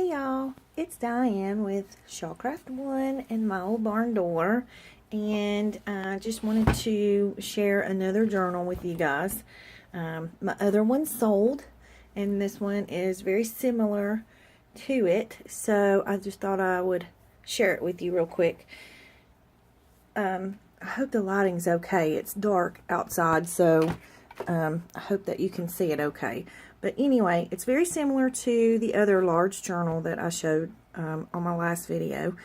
Hey y'all, it's Diane with Shawcraft One and My Old Barn Door, and I just wanted to share another journal with you guys. My other one sold, and this one is very similar to it, so I just thought I would share it with you real quick. I hope the lighting's okay. It's dark outside, so I hope that you can see it okay. But anyway, it's very similar to the other large journal that I showed on my last video.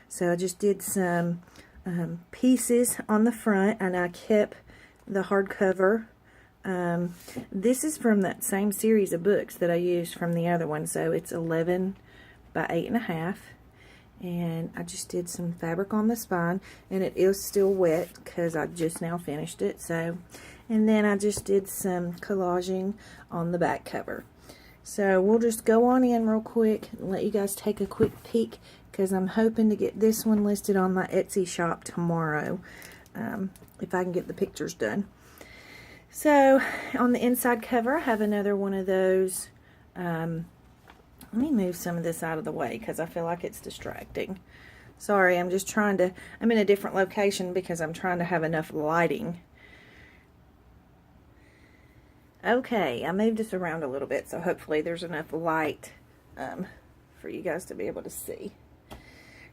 So I just did some pieces on the front, and I kept the hardcover. This is from that same series of books that I used from the other one. So it's 11 by 8.5. And I just did some fabric on the spine, and it is still wet because I just now finished it. So, and then I just did some collaging on the back cover. So we'll just go on in real quick and let you guys take a quick peek, because I'm hoping to get this one listed on my Etsy shop tomorrow, if I can get the pictures done. So on the inside cover, I have another one of those. Let me move some of this out of the way because I feel like it's distracting. Sorry, I'm just trying to, I'm in a different location because I'm trying to have enough lighting. Okay, I moved this around a little bit, so hopefully there's enough light for you guys to be able to see.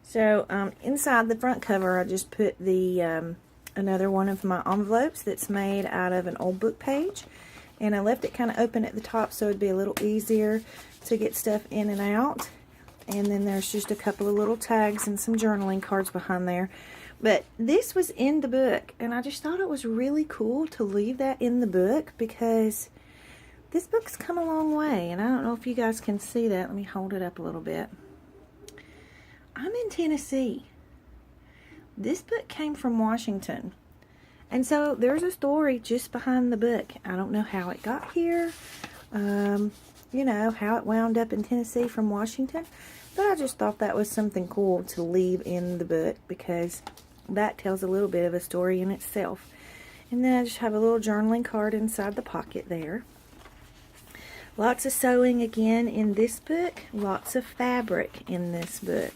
So inside the front cover, I just put the another one of my envelopes that's made out of an old book page. And I left it kind of open at the top so it'd be a little easier to get stuff in and out. And then there's just a couple of little tags and some journaling cards behind there. But this was in the book, and I just thought it was really cool to leave that in the book, because this book's come a long way. And I don't know if you guys can see that. Let me hold it up a little bit. I'm in Tennessee. This book came from Washington. And so there's a story just behind the book. I don't know how it got here, you know, how it wound up in Tennessee from Washington. But I just thought that was something cool to leave in the book, because that tells a little bit of a story in itself. And then I just have a little journaling card inside the pocket there. Lots of sewing again in this book. Lots of fabric in this book.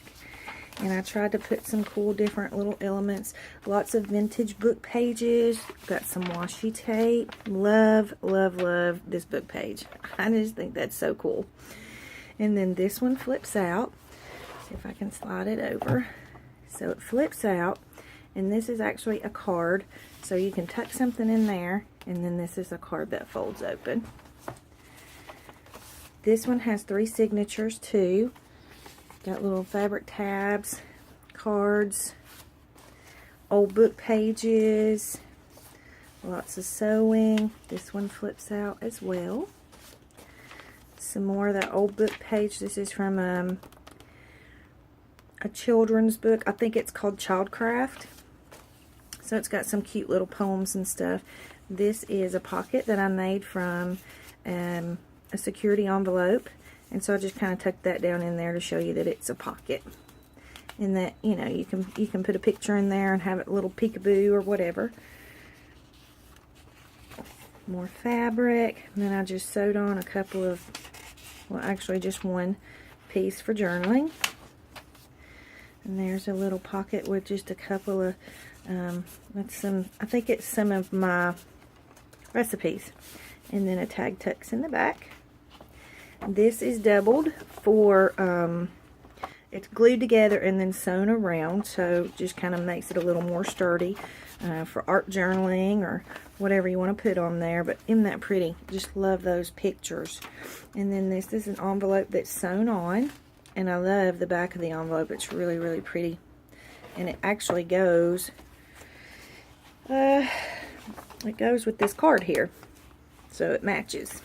And I tried to put some cool different little elements. Lots of vintage book pages. Got some washi tape. Love, love, love this book page. I just think that's so cool. And then this one flips out. See if I can slide it over. So it flips out. And this is actually a card. So you can tuck something in there. And then this is a card that folds open. This one has 3 signatures too. Got little fabric tabs, cards, old book pages, lots of sewing. This one flips out as well. Some more of that old book page. This is from a children's book. I think it's called Childcraft. So it's got some cute little poems and stuff. This is a pocket that I made from a security envelope. And so I just kind of tucked that down in there to show you that it's a pocket. And that, you know, you can put a picture in there and have it a little peekaboo or whatever. More fabric. And then I just sewed on a couple of, well, actually just one piece for journaling. And there's a little pocket with just a couple of, with some, I think it's some of my recipes. And then a tag tucks in the back. This is doubled for, it's glued together and then sewn around, so just kind of makes it a little more sturdy for art journaling or whatever you want to put on there. But isn't that pretty? Just love those pictures. And then this is an envelope that's sewn on, and I love the back of the envelope. It's really, really pretty. And it actually goes, it goes with this card here, so it matches.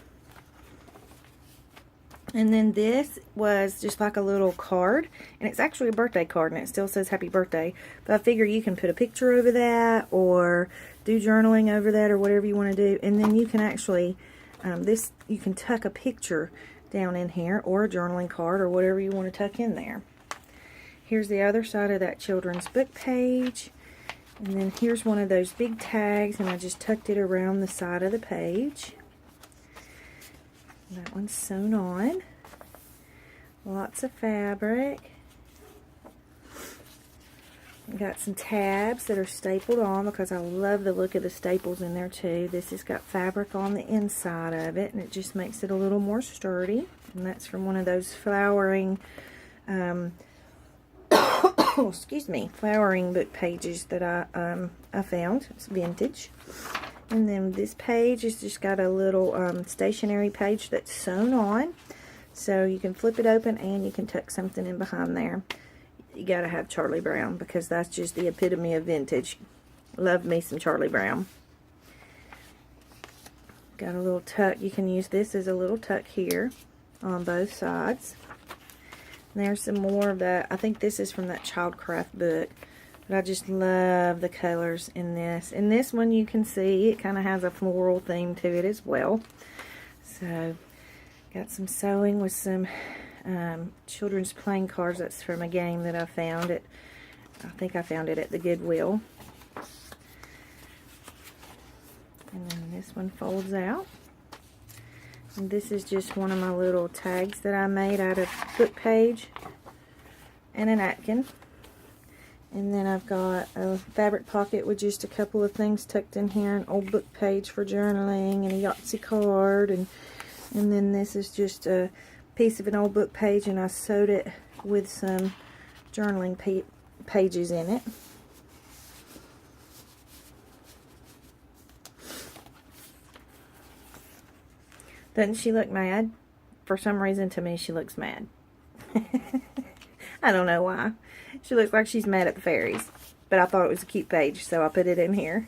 And then this was just like a little card, and it's actually a birthday card, and it still says happy birthday. But I figure you can put a picture over that, or do journaling over that, or whatever you want to do. And then you can actually, you can tuck a picture down in here, or a journaling card, or whatever you want to tuck in there. Here's the other side of that children's book page. And then here's one of those big tags, and I just tucked it around the side of the page. That one's sewn on. Lots of fabric. Got some tabs that are stapled on because I love the look of the staples in there too. This has got fabric on the inside of it, and it just makes it a little more sturdy. And that's from one of those flowering, excuse me, flowering book pages that I found. It's vintage. And then this page has just got a little stationery page that's sewn on, so you can flip it open and you can tuck something in behind there. You gotta have Charlie Brown because that's just the epitome of vintage. Love me some Charlie Brown. Got a little tuck. You can use this as a little tuck here on both sides. And there's some more of that. I think this is from that Childcraft book. But I just love the colors in this. In this one you can see it kind of has a floral theme to it as well. So got some sewing with some children's playing cards. That's from a game that I found it. I think I found it at the Goodwill. And then this one folds out. And this is just one of my little tags that I made out of book page and a napkin. And then I've got a fabric pocket with just a couple of things tucked in here, an old book page for journaling and a Yahtzee card, and then this is just a piece of an old book page, and I sewed it with some journaling pages in it. Doesn't she look mad? For some reason, to me, she looks mad. I don't know why. She looks like she's mad at the fairies. But I thought it was a cute page, so I put it in here.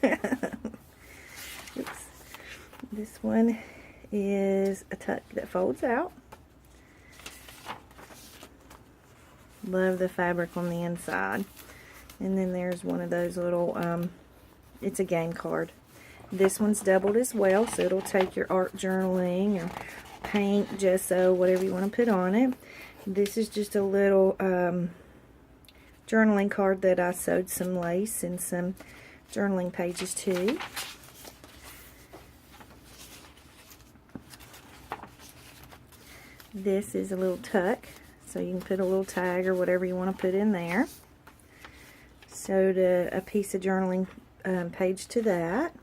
Oops. This one is a tuck that folds out. Love the fabric on the inside. And then there's one of those little, it's a game card. This one's doubled as well, so it'll take your art journaling or paint, gesso, whatever you want to put on it. This is just a little journaling card that I sewed some lace and some journaling pages to. This is a little tuck, so you can put a little tag or whatever you want to put in there. Sewed a piece of journaling page to that.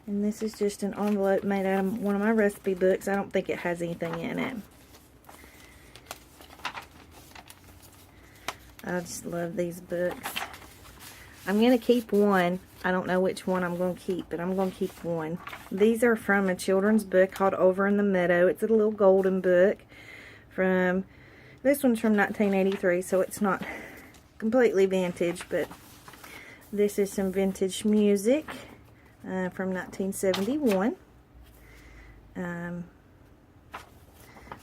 And this is just an envelope made out of one of my recipe books. I don't think it has anything in it. I just love these books. I'm going to keep one. I don't know which one I'm going to keep, but I'm going to keep one. These are from a children's book called Over in the Meadow. It's a little golden book. This one's from 1983, so it's not completely vintage, but this is some vintage music from 1971.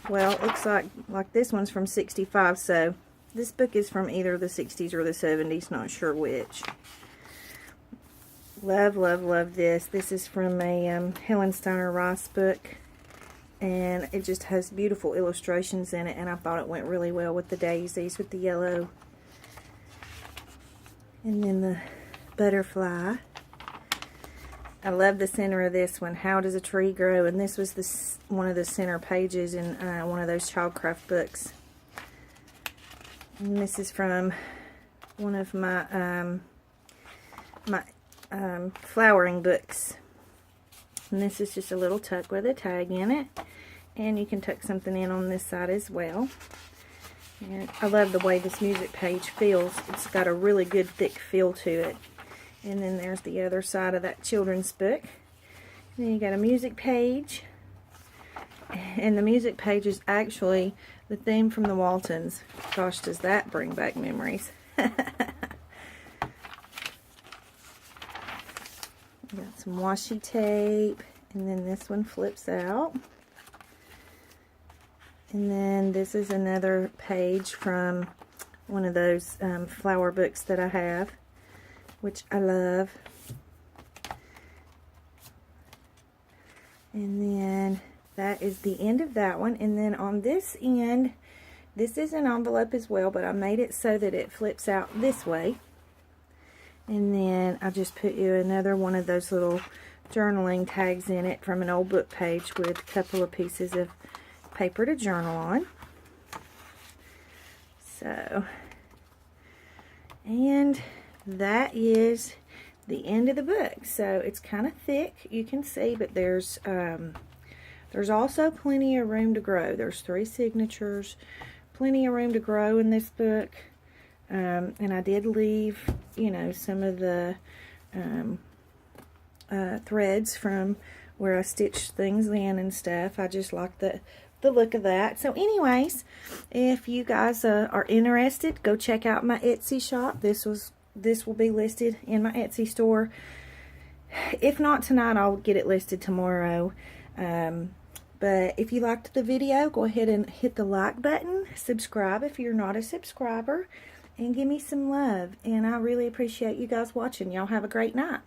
Well, it looks like this one's from 65, so this book is from either the 60s or the 70s, not sure which. Love, love, love this. This is from a Helen Steiner Rice book, and it just has beautiful illustrations in it, and I thought it went really well with the daisies, with the yellow. And then the butterfly. I love the center of this one. How does a tree grow? And this was one of the center pages in one of those Childcraft books. And this is from one of my flowering books. And this is just a little tuck with a tag in it. And you can tuck something in on this side as well. And I love the way this music page feels. It's got a really good thick feel to it. And then there's the other side of that children's book. And then you got a music page. And the music page is actually the theme from the Waltons. Gosh, does that bring back memories. Got some washi tape. And then this one flips out. And then this is another page from one of those flower books that I have, which I love. And then that is the end of that one. And then on this end, this is an envelope as well, but I made it so that it flips out this way. And then I just put you another one of those little journaling tags in it from an old book page with a couple of pieces of paper to journal on. So, and that is the end of the book. So it's kind of thick, you can see, but there's also plenty of room to grow. There's 3 signatures, plenty of room to grow in this book. And I did leave, you know, some of the threads from where I stitched things in and stuff. I just like the look of that. So anyways, if you guys are interested, go check out my Etsy shop. This will be listed in my Etsy store. If not tonight, I'll get it listed tomorrow. But if you liked the video, go ahead and hit the like button. Subscribe if you're not a subscriber. And give me some love. And I really appreciate you guys watching. Y'all have a great night.